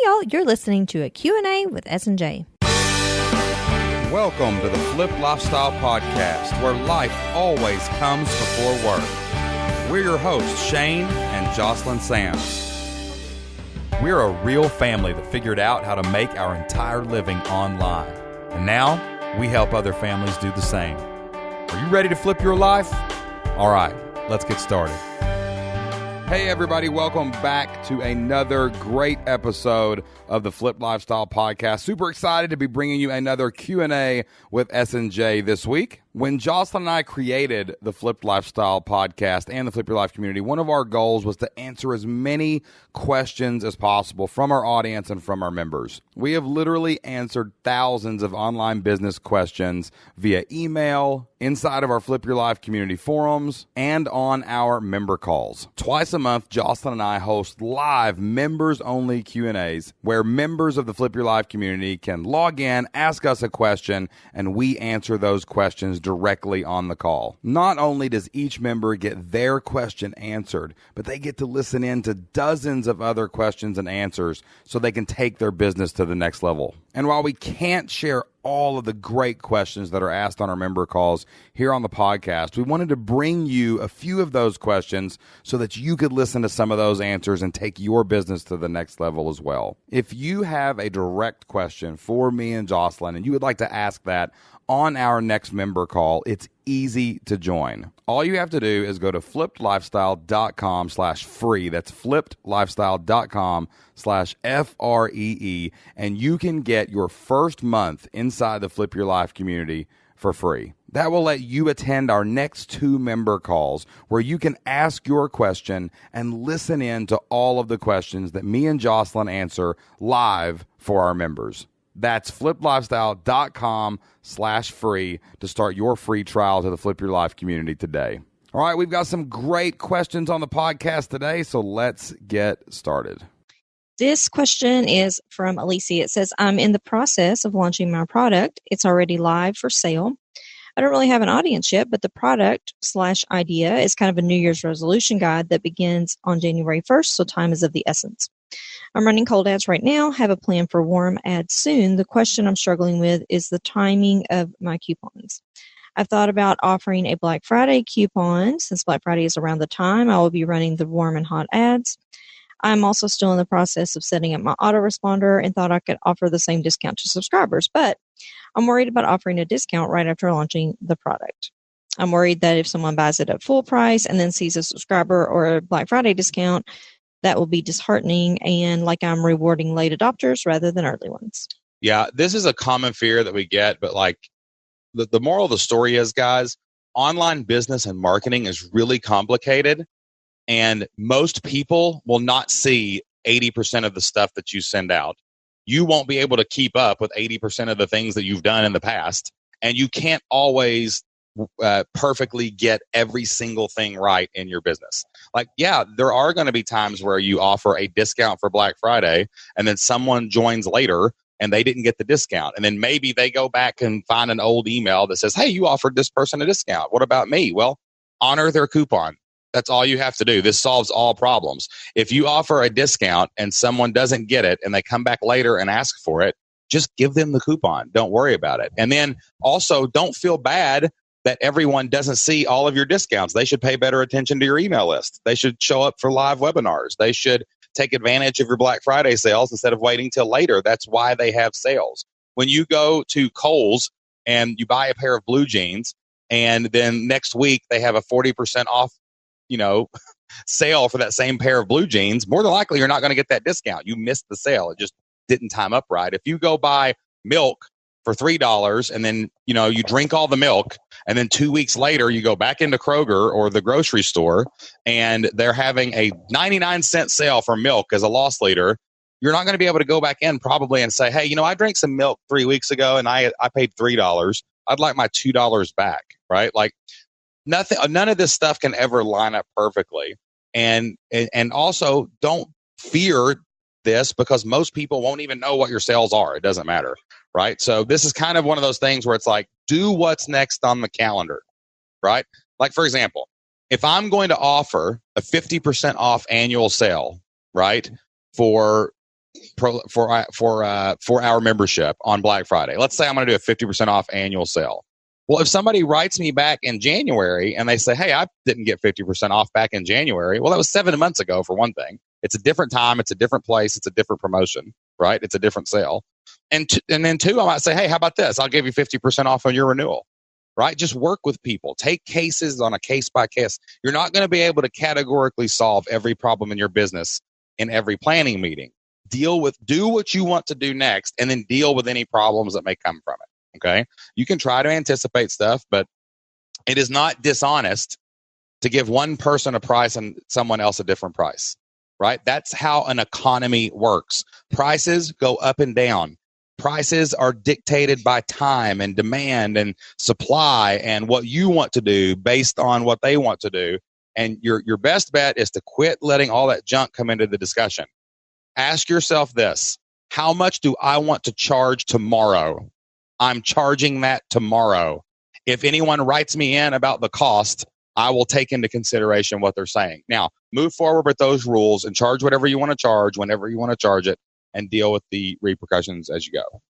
y'all, you're listening to a Q&A with S&J. Welcome to the Flip Lifestyle Podcast, where life always comes before work. We're your hosts, Shane and Jocelyn Sams. We're a real family that figured out how to make our entire living online. And now, we help other families do the same. Are you ready to flip your life? All right, let's get started. Hey everybody, welcome back to another great episode of the Flip Lifestyle Podcast. Super excited to be bringing you another Q&A with S&J this week. When Jocelyn and I created the Flip Lifestyle Podcast and the Flip Your Life community, one of our goals was to answer as many questions as possible from our audience and from our members. We have literally answered thousands of online business questions via email, inside of our Flip Your Life community forums, and on our member calls. Twice a month, Jocelyn and I host live members-only Q&As where members of the Flip Your Life community can log in, ask us a question, and we answer those questions directly on the call. Not only does each member get their question answered, but they get to listen in to dozens of other questions and answers so they can take their business to the next level. And while we can't share all of the great questions that are asked on our member calls here on the podcast, we wanted to bring you a few of those questions so that you could listen to some of those answers and take your business to the next level as well. If you have a direct question for me and Jocelyn and you would like to ask that on our next member call, it's easy to join. All you have to do is go to flippedlifestyle.com/free. That's flippedlifestyle.com/FREE, and you can get your first month inside the Flip Your Life community for free. That will let you attend our next 2 member calls where you can ask your question and listen in to all of the questions that me and Jocelyn answer live for our members. That's flippedlifestyle.com/free to start your free trial to the Flip Your Life community today. All right, we've got some great questions on the podcast today, so let's get started. This question is from Alicia. It says, I'm in the process of launching my product. It's already live for sale. I don't really have an audience yet, but the product/idea is kind of a New Year's resolution guide that begins on January 1st, so time is of the essence. I'm running cold ads right now, have a plan for warm ads soon. The question I'm struggling with is the timing of my coupons. I've thought about offering a Black Friday coupon. Since Black Friday is around the time I will be running the warm and hot ads. I'm also still in the process of setting up my autoresponder and thought I could offer the same discount to subscribers, but I'm worried about offering a discount right after launching the product. I'm worried that if someone buys it at full price and then sees a subscriber or a Black Friday discount, that will be disheartening and like I'm rewarding late adopters rather than early ones. Yeah, this is a common fear that we get, but like the moral of the story is, guys, online business and marketing is really complicated, and most people will not see 80% of the stuff that you send out. You won't be able to keep up with 80% of the things that you've done in the past, and you can't always perfectly get every single thing right in your business. Like, yeah, there are going to be times where you offer a discount for Black Friday and then someone joins later and they didn't get the discount. And then maybe they go back and find an old email that says, hey, you offered this person a discount. What about me? Well, honor their coupon. That's all you have to do. This solves all problems. If you offer a discount and someone doesn't get it and they come back later and ask for it, just give them the coupon. Don't worry about it. And then also don't feel bad that everyone doesn't see all of your discounts. They should pay better attention to your email list. They should show up for live webinars. They should take advantage of your Black Friday sales instead of waiting till later. That's why they have sales. When you go to Kohl's and you buy a pair of blue jeans and then next week they have a 40% off, sale for that same pair of blue jeans, more than likely you're not going to get that discount. You missed the sale. It just didn't time up right. If you go buy milk for $3 and then, you drink all the milk and then 2 weeks later you go back into Kroger or the grocery store and they're having a 99-cent sale for milk as a loss leader, you're not going to be able to go back in probably and say, hey, I drank some milk 3 weeks ago and I paid $3. I'd like my $2 back, right? Like none of this stuff can ever line up perfectly. And also don't fear this because most people won't even know what your sales are. It doesn't matter, right? So this is kind of one of those things where it's like, do what's next on the calendar, right? Like, for example, if I'm going to offer a 50% off annual sale, right, for for our membership on Black Friday. Let's say I'm going to do a 50% off annual sale. Well, if somebody writes me back in January and they say, hey, I didn't get 50% off back in January. Well, that was 7 months ago for one thing. It's a different time. It's a different place. It's a different promotion, right? It's a different sale. And then two, I might say, hey, how about this? I'll give you 50% off on your renewal, right? Just work with people. Take cases on a case by case. You're not going to be able to categorically solve every problem in your business in every planning meeting. Do what you want to do next, and then deal with any problems that may come from it. Okay. You can try to anticipate stuff, but it is not dishonest to give one person a price and someone else a different price, right? That's how an economy works. Prices go up and down. Prices are dictated by time and demand and supply and what you want to do based on what they want to do. And your best bet is to quit letting all that junk come into the discussion. Ask yourself this: how much do I want to charge tomorrow? I'm charging that tomorrow. If anyone writes me in about the cost, I will take into consideration what they're saying. Now, move forward with those rules and charge whatever you want to charge whenever you want to charge it, and deal with the repercussions as you go.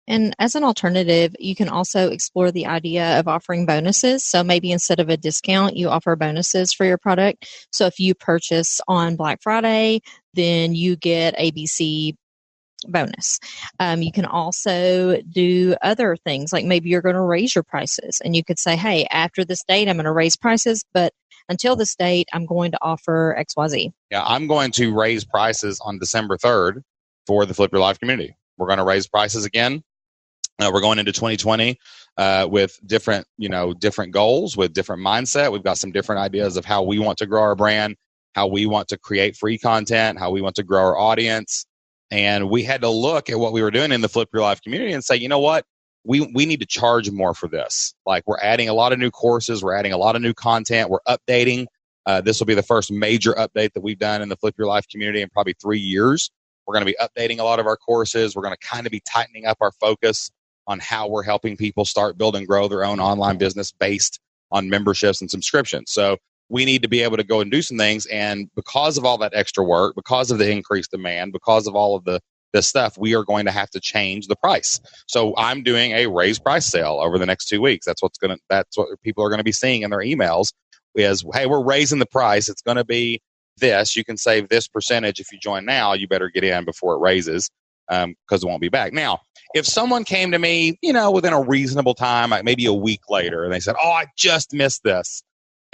And as an alternative, you can also explore the idea of offering bonuses. So maybe instead of a discount, you offer bonuses for your product. So if you purchase on Black Friday, then you get ABC bonus. You can also do other things, like maybe you're going to raise your prices, and you could say, hey, after this date, I'm going to raise prices, but until this date, I'm going to offer XYZ. Yeah, I'm going to raise prices on December 3rd for the Flip Your Life community. We're going to raise prices again. We're going into 2020 with different goals, with different mindset. We've got some different ideas of how we want to grow our brand, how we want to create free content, how we want to grow our audience. And we had to look at what we were doing in the Flip Your Life community and say, you know what? We need to charge more for this. Like, we're adding a lot of new courses. We're adding a lot of new content. We're updating. This will be the first major update that we've done in the Flip Your Life community in probably 3 years. We're going to be updating a lot of our courses. We're going to kind of be tightening up our focus on how we're helping people start, build, and grow their own online business based on memberships and subscriptions. So we need to be able to go and do some things. And because of all that extra work, because of the increased demand, because of all of this stuff, we are going to have to change the price. So I'm doing a raise price sale over the next 2 weeks. That's what people are going to be seeing in their emails is, hey, we're raising the price. It's going to be this. You can save this percentage if you join now. You better get in before it raises, because it won't be back. Now, if someone came to me, within a reasonable time, like maybe a week later, and they said, oh, I just missed this,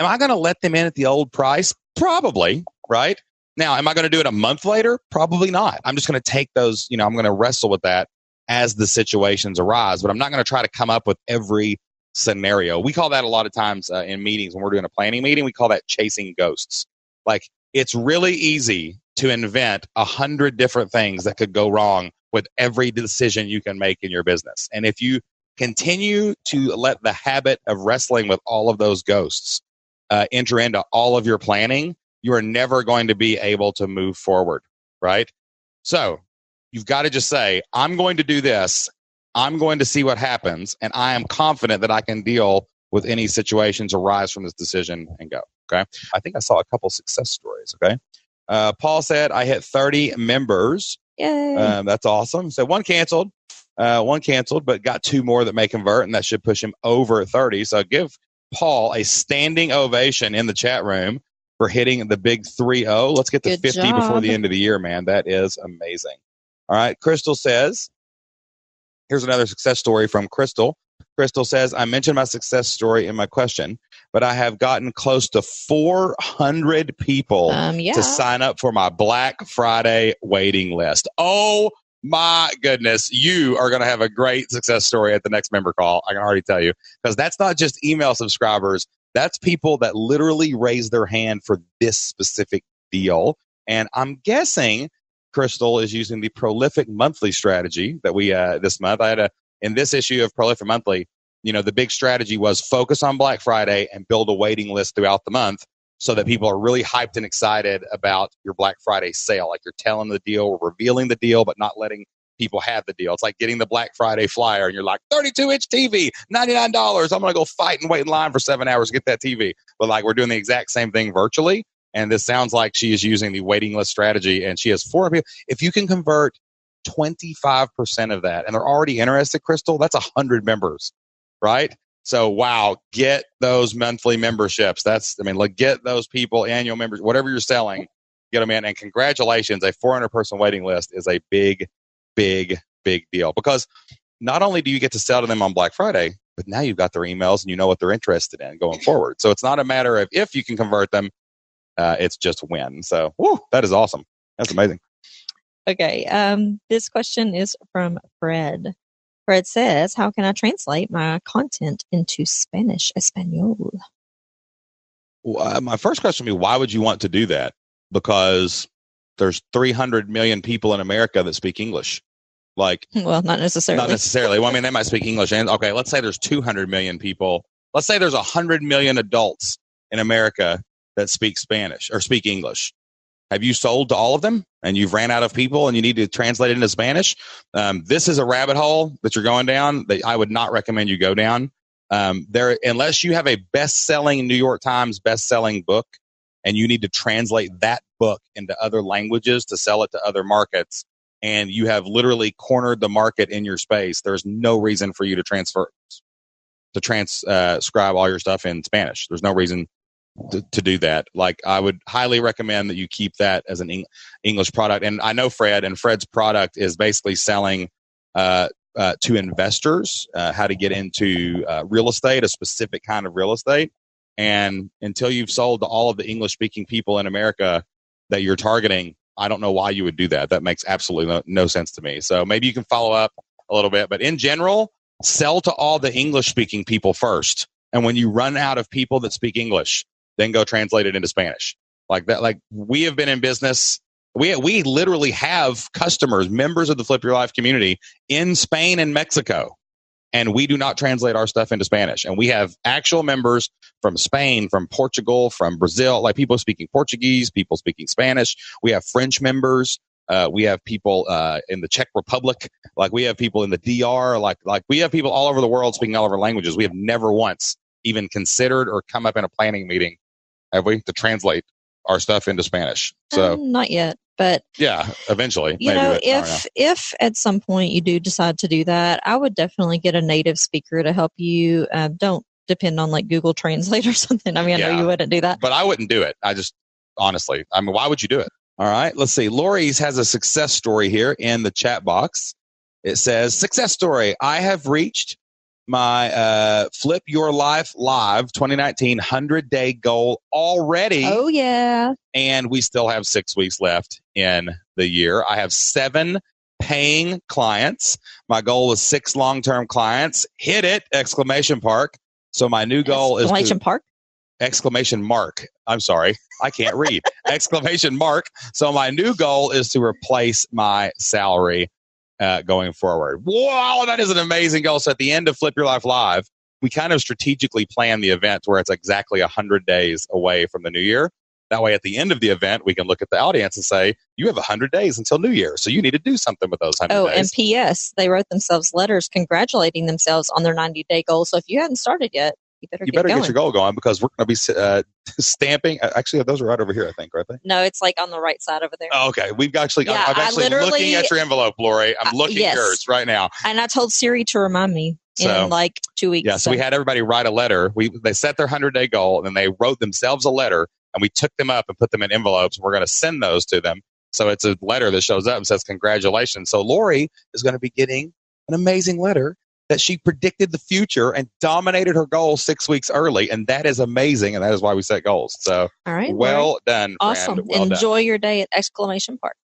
am I going to let them in at the old price? Probably, right? Now, am I going to do it a month later? Probably not. I'm just going to take those, I'm going to wrestle with that as the situations arise, but I'm not going to try to come up with every scenario. We call that a lot of times in meetings when we're doing a planning meeting, we call that chasing ghosts. Like, it's really easy to invent 100 different things that could go wrong with every decision you can make in your business. And if you continue to let the habit of wrestling with all of those ghosts enter into all of your planning, you are never going to be able to move forward, right? So you've got to just say, I'm going to do this. I'm going to see what happens. And I am confident that I can deal with any situations arise from this decision and go. Okay. I think I saw a couple success stories. Okay. Paul said, I hit 30 members. Yay. That's awesome. So one canceled, but got 2 more that may convert, and that should push him over 30. So give Paul a standing ovation in the chat room for hitting the big 3-0. Let's get to 50 before the end of the year, man. That is amazing. All right. Crystal says, here's another success story from Crystal. Crystal says, I mentioned my success story in my question, but I have gotten close to 400 people to sign up for my Black Friday waiting list. Oh my goodness. You are going to have a great success story at the next member call. I can already tell you, because that's not just email subscribers. That's people that literally raise their hand for this specific deal. And I'm guessing Crystal is using the Prolific Monthly strategy that we, this month, in this issue of Prolific Monthly, the big strategy was focus on Black Friday and build a waiting list throughout the month so that people are really hyped and excited about your Black Friday sale. Like, you're telling the deal, we're revealing the deal, but not letting people have the deal. It's like getting the Black Friday flyer and you're like, 32-inch TV, $99. I'm going to go fight and wait in line for 7 hours to get that TV. But like, we're doing the exact same thing virtually. And this sounds like she is using the waiting list strategy, and she has 400 people. If you can convert 25% of that, and they're already interested, Crystal, that's 100 members, right? So, wow, get those monthly memberships. Get those people, annual members, whatever you're selling, get them in. And congratulations, a 400-person waiting list is a big, big, big deal, because not only do you get to sell to them on Black Friday, but now you've got their emails and you know what they're interested in going forward. So it's not a matter of if you can convert them, it's just when. So, that is awesome. That's amazing. Okay. This question is from Fred. Fred says, how can I translate my content into Spanish, Espanol? My first question would be, why would you want to do that? Because there's 300 million people in America that speak English. Well, not necessarily. Not necessarily. Well, I mean, they might speak English. And okay, let's say there's 200 million people. Let's say there's 100 million adults in America that speak Spanish or speak English. Have you sold to all of them and you've ran out of people and you need to translate it into Spanish? This is a rabbit hole that you're going down that I would not recommend you go down. Unless you have a best-selling New York Times best-selling book and you need to translate that book into other languages to sell it to other markets, and you have literally cornered the market in your space, there's no reason for you to transcribe all your stuff in Spanish. There's no reason to do that. I would highly recommend that you keep that as an English product. And I know Fred, and Fred's product is basically selling to investors how to get into real estate, a specific kind of real estate. And until you've sold to all of the English-speaking people in America that you're targeting, I don't know why you would do that. That makes absolutely no sense to me. So maybe you can follow up a little bit. But in general, sell to all the English-speaking people first. And when you run out of people that speak English, then go translate it into Spanish. Like that. We have been in business. We literally have customers, members of the Flip Your Life community in Spain and Mexico, and we do not translate our stuff into Spanish. And we have actual members from Spain, from Portugal, from Brazil, people speaking Portuguese, people speaking Spanish. We have French members. We have people in the Czech Republic. We have people in the DR. We have people all over the world speaking all of our languages. We have never once even considered or come up in a planning meeting, have we, to translate our stuff into Spanish? So not yet, but yeah, eventually. If at some point you do decide to do that, I would definitely get a native speaker to help you. Don't depend on Google Translate or something. I know you wouldn't do that, but I wouldn't do it. I just honestly, why would you do it? All right, let's see. Lori's has a success story here in the chat box. It says, success story. I have reached my Flip Your Life Live 2019 100-day goal already. Oh, yeah. And we still have 6 weeks left in the year. I have 7 paying clients. My goal is 6 long-term clients. Hit it! ! So my new goal is exclamation mark. I'm sorry. I can't read. ! So my new goal is to replace my salary going forward. Wow, that is an amazing goal. So at the end of Flip Your Life Live, we kind of strategically plan the event where it's exactly 100 days away from the new year. That way, at the end of the event, we can look at the audience and say, you have 100 days until New Year, so you need to do something with those 100 days. Oh, and P.S., they wrote themselves letters congratulating themselves on their 90-day goal. So if you hadn't started yet, you better get your goal going, because we're going to be stamping. Actually, those are right over here, I think, aren't they? No, it's on the right side over there. Oh, okay. I'm actually looking at your envelope, Lori. I'm looking at yours right now. And I told Siri to remind me in 2 weeks. Yeah, so we had everybody write a letter. They set their 100-day goal, and then they wrote themselves a letter, and we took them up and put them in envelopes. We're going to send those to them. So it's a letter that shows up and says, congratulations. So Lori is going to be getting an amazing letter that she predicted the future and dominated her goal 6 weeks early. And that is amazing. And that is why we set goals. So all right, well done. Awesome. Enjoy your day at Exclamation Park.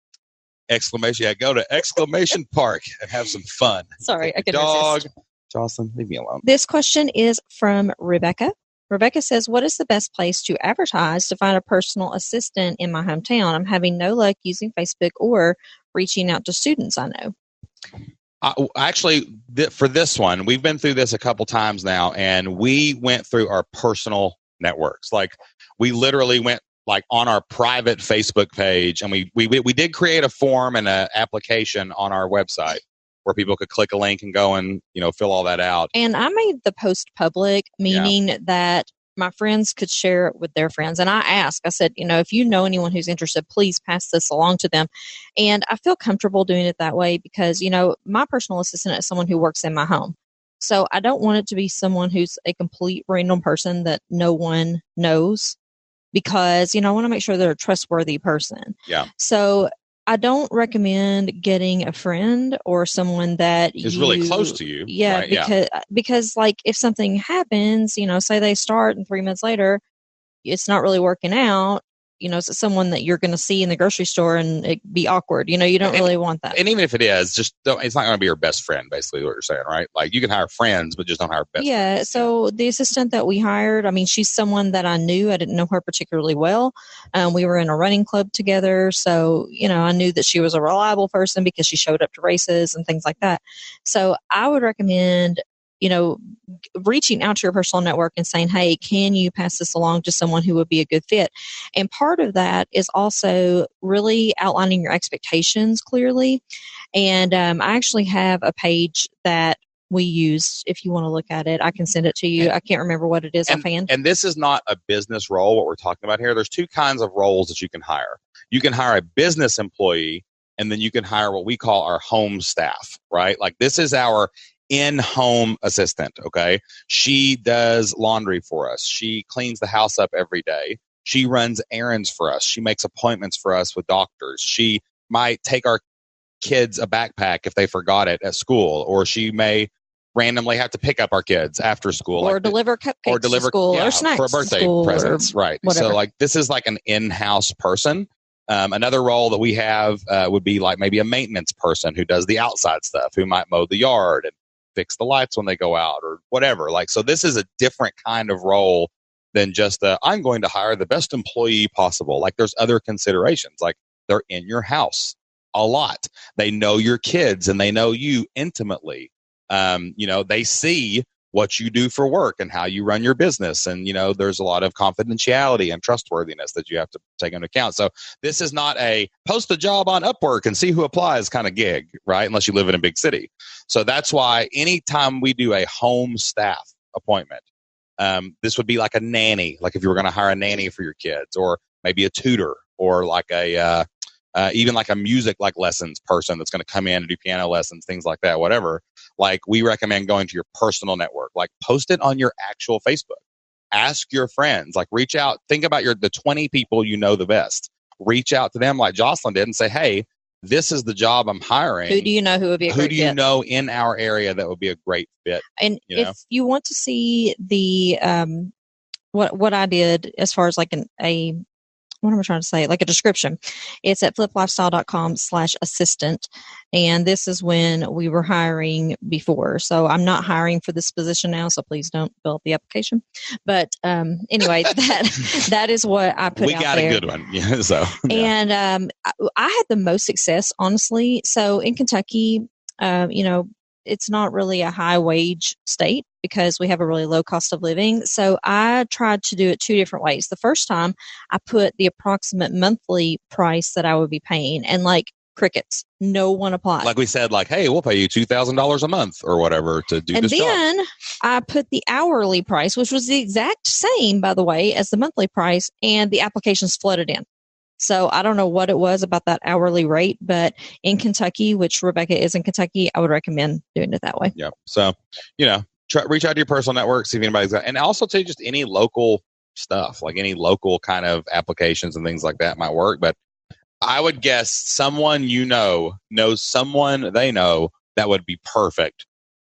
Exclamation. Yeah, go to Exclamation Park and have some fun. Sorry, I could dog. resist. Jocelyn, leave me alone. This question is from Rebecca. Rebecca says, what is the best place to advertise to find a personal assistant in my hometown? I'm having no luck using Facebook or reaching out to students I know. Actually, for this one, we've been through this a couple times now, and we went through our personal networks. We literally went on our private Facebook page, and we did create a form and an application on our website where people could click a link and go and fill all that out. And I made the post public, meaning that my friends could share it with their friends. And I said, if you know anyone who's interested, please pass this along to them. And I feel comfortable doing it that way because, my personal assistant is someone who works in my home. So I don't want it to be someone who's a complete random person that no one knows because, I want to make sure they're a trustworthy person. Yeah. So I don't recommend getting a friend or someone that is really close to you. Yeah, right? because like if something happens, say they start and 3 months later, it's not really working out. It's someone that you're going to see in the grocery store and it'd be awkward. You don't really want that. And even if it is, it's not going to be your best friend, basically what you're saying, right? Like you can hire friends, but just don't hire best friends. Yeah. So the assistant that we hired, she's someone that I knew. I didn't know her particularly well. We were in a running club together. So, I knew that she was a reliable person because she showed up to races and things like that. So I would recommend reaching out to your personal network and saying, hey, can you pass this along to someone who would be a good fit? And part of that is also really outlining your expectations clearly. And I actually have a page that we use. If you want to look at it, I can send it to you. I can't remember what it is offhand. And this is not a business role, what we're talking about here. There's two kinds of roles that you can hire. You can hire a business employee, and then you can hire what we call our home staff, right? Like this is our in-home assistant, okay? She does laundry for us. She cleans the house up every day. She runs errands for us. She makes appointments for us with doctors. She might take our kids a backpack if they forgot it at school, or she may randomly have to pick up our kids after school. Or deliver cupcakes to school, or snacks for birthday presents, right. Whatever. So like this is like an in-house person. Another role that we have would be like maybe a maintenance person who does the outside stuff, who might mow the yard and fix the lights when they go out or whatever. Like, so this is a different kind of role than just I'm going to hire the best employee possible. Like there's other considerations, like they're in your house a lot. They know your kids and they know you intimately. They see what you do for work and how you run your business. And, there's a lot of confidentiality and trustworthiness that you have to take into account. So this is not a post a job on Upwork and see who applies kind of gig, right? Unless you live in a big city. So that's why anytime we do a home staff appointment, this would be like a nanny, like if you were going to hire a nanny for your kids, or maybe a tutor, or like even like a music like lessons person that's going to come in and do piano lessons, things like that, whatever. Like we recommend going to your personal network, like post it on your actual Facebook. Ask your friends, like reach out, think about the 20 people you know the best. Reach out to them like Jocelyn did and say, hey, this is the job I'm hiring. Who do you know who would be a great fit? Who do you know in our area that would be a great fit? And if you want to see the what I did as far as like what am I trying to say? Like a description. It's at fliplifestyle.com/assistant. And this is when we were hiring before. So I'm not hiring for this position now, so please don't fill up the application. But anyway, that is what I put out there. We got a good one. Yeah, so. Yeah. And I had the most success, honestly. So in Kentucky, it's not really a high wage state because we have a really low cost of living. So I tried to do it two different ways. The first time I put the approximate monthly price that I would be paying, and like crickets, no one applied. Like we said, like, hey, we'll pay you $2,000 a month or whatever to do this job. And then I put the hourly price, which was the exact same, by the way, as the monthly price, and the applications flooded in. So I don't know what it was about that hourly rate, but in Kentucky, which Rebecca is in Kentucky, I would recommend doing it that way. Yeah. So, reach out to your personal network, see if anybody's got, and also to just any local stuff, like any local kind of applications and things like that might work. But I would guess someone knows someone they know that would be perfect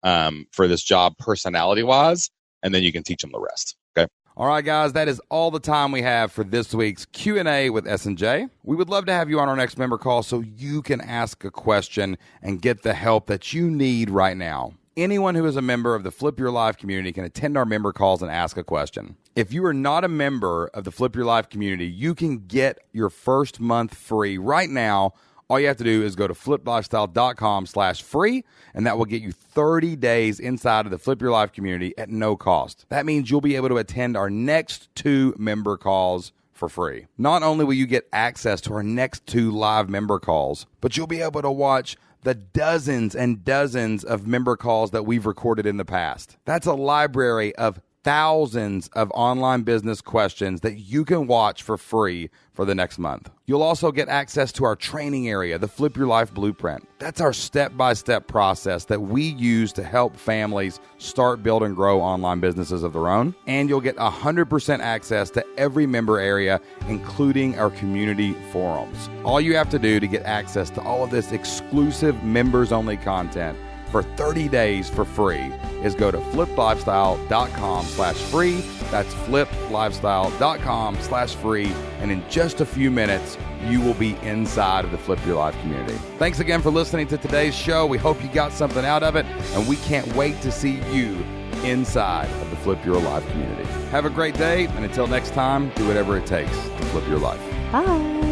for this job personality-wise, and then you can teach them the rest. Okay. All right, guys, that is all the time we have for this week's Q&A with S&J. We would love to have you on our next member call so you can ask a question and get the help that you need right now. Anyone who is a member of the Flip Your Life community can attend our member calls and ask a question. If you are not a member of the Flip Your Life community, you can get your first month free right now. All you have to do is go to fliplifestyle.com/free, and that will get you 30 days inside of the Flip Your Life community at no cost. That means you'll be able to attend our next 2 member calls for free. Not only will you get access to our next 2 live member calls, but you'll be able to watch the dozens and dozens of member calls that we've recorded in the past. That's a library of thousands of online business questions that you can watch for free for the next month. You'll also get access to our training area, the Flip Your Life Blueprint. That's our step-by-step process that we use to help families start, build, and grow online businesses of their own. And you'll get 100% access to every member area, including our community forums. All you have to do to get access to all of this exclusive members-only content for 30 days for free is go to fliplifestyle.com/free. That's fliplifestyle.com/free. And in just a few minutes, you will be inside of the Flip Your Life community. Thanks again for listening to today's show. We hope you got something out of it, and we can't wait to see you inside of the Flip Your Life community. Have a great day, and until next time, do whatever it takes to flip your life. Bye.